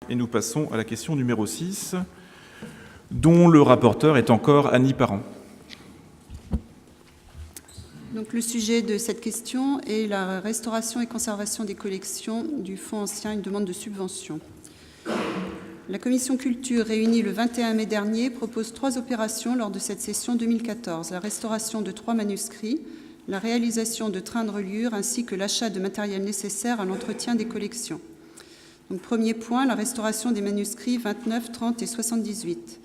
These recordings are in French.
Et nous passons à la question numéro 6, dont le rapporteur est encore Annie Parent. Donc, le sujet de cette question est la restauration et conservation des collections du Fonds ancien, une demande de subvention. La commission culture réunie le 21 mai dernier propose 3 opérations lors de cette session 2014. La restauration de 3 manuscrits, la réalisation de trains de reliure ainsi que l'achat de matériel nécessaire à l'entretien des collections. Donc, premier point, la restauration des manuscrits 29, 30 et 78.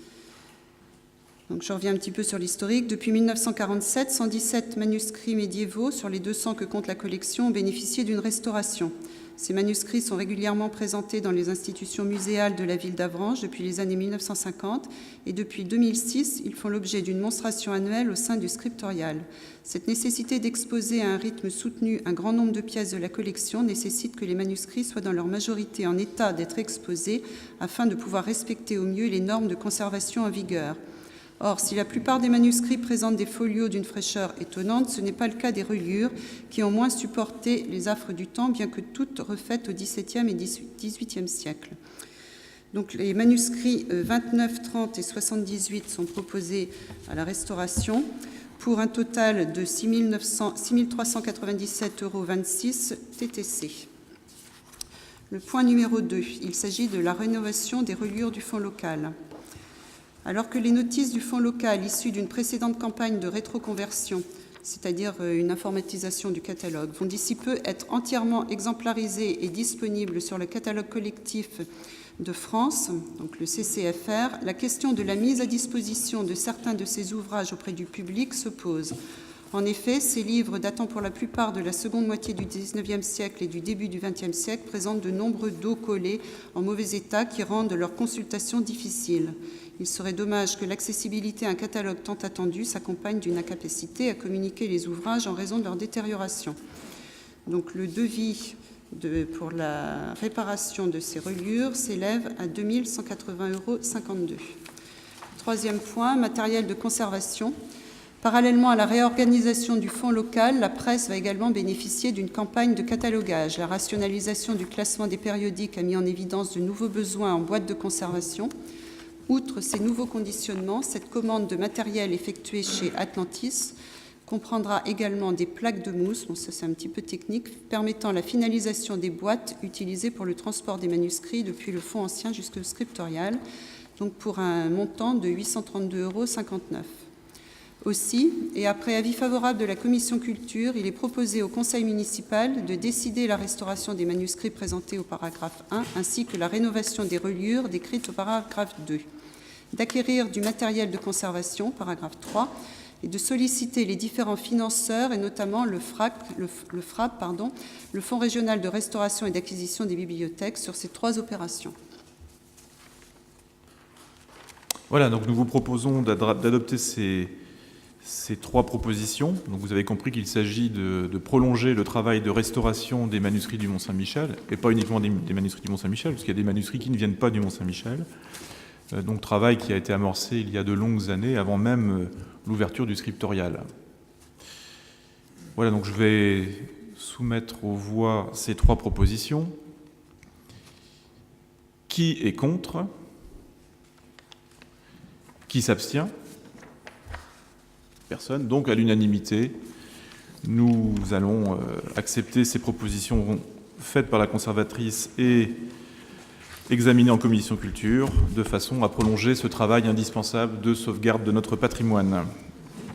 Donc, je reviens un petit peu sur l'historique. Depuis 1947, 117 manuscrits médiévaux sur les 200 que compte la collection ont bénéficié d'une restauration. Ces manuscrits sont régulièrement présentés dans les institutions muséales de la ville d'Avranches depuis les années 1950 et depuis 2006, ils font l'objet d'une monstration annuelle au sein du scriptorial. Cette nécessité d'exposer à un rythme soutenu un grand nombre de pièces de la collection nécessite que les manuscrits soient dans leur majorité en état d'être exposés afin de pouvoir respecter au mieux les normes de conservation en vigueur. Or, si la plupart des manuscrits présentent des folios d'une fraîcheur étonnante, ce n'est pas le cas des reliures qui ont moins supporté les affres du temps, bien que toutes refaites au XVIIe et XVIIIe siècle. Donc, les manuscrits 29, 30 et 78 sont proposés à la restauration pour un total de 6 397,26 € TTC. Le point numéro 2, il s'agit de la rénovation des reliures du fonds local. Alors que les notices du fonds local issues d'une précédente campagne de rétroconversion, c'est-à-dire une informatisation du catalogue, vont d'ici peu être entièrement exemplarisées et disponibles sur le catalogue collectif de France, donc le CCFR, la question de la mise à disposition de certains de ces ouvrages auprès du public se pose. En effet, ces livres, datant pour la plupart de la seconde moitié du XIXe siècle et du début du XXe siècle, présentent de nombreux dos collés en mauvais état qui rendent leur consultation difficile. Il serait dommage que l'accessibilité à un catalogue tant attendu s'accompagne d'une incapacité à communiquer les ouvrages en raison de leur détérioration. Donc, le devis pour la réparation de ces reliures s'élève à 2 180,52 €. Troisième point, matériel de conservation. Parallèlement à la réorganisation du fonds local, la presse va également bénéficier d'une campagne de catalogage. La rationalisation du classement des périodiques a mis en évidence de nouveaux besoins en boîtes de conservation. Outre ces nouveaux conditionnements, cette commande de matériel effectuée chez Atlantis comprendra également des plaques de mousse, bon, ça c'est un petit peu technique, permettant la finalisation des boîtes utilisées pour le transport des manuscrits depuis le fonds ancien jusqu'au scriptorial, donc pour un montant de 832,59 €. Aussi, et après avis favorable de la commission culture, il est proposé au conseil municipal de décider la restauration des manuscrits présentés au paragraphe 1 ainsi que la rénovation des reliures décrites au paragraphe 2, d'acquérir du matériel de conservation, paragraphe 3, et de solliciter les différents financeurs et notamment le FRAP, le Fonds régional de restauration et d'acquisition des bibliothèques, sur ces 3 opérations. Voilà, donc nous vous proposons d'adopter ces 3 propositions. Donc vous avez compris qu'il s'agit de prolonger le travail de restauration des manuscrits du Mont-Saint-Michel, et pas uniquement des manuscrits du Mont-Saint-Michel, parce qu'il y a des manuscrits qui ne viennent pas du Mont-Saint-Michel. Donc travail qui a été amorcé il y a de longues années, avant même l'ouverture du scriptorial. Voilà, donc je vais soumettre aux voix ces 3 propositions. Qui est contre ? Qui s'abstient ? Personne. Donc, à l'unanimité, nous allons accepter ces propositions faites par la conservatrice et examinées en commission culture, de façon à prolonger ce travail indispensable de sauvegarde de notre patrimoine.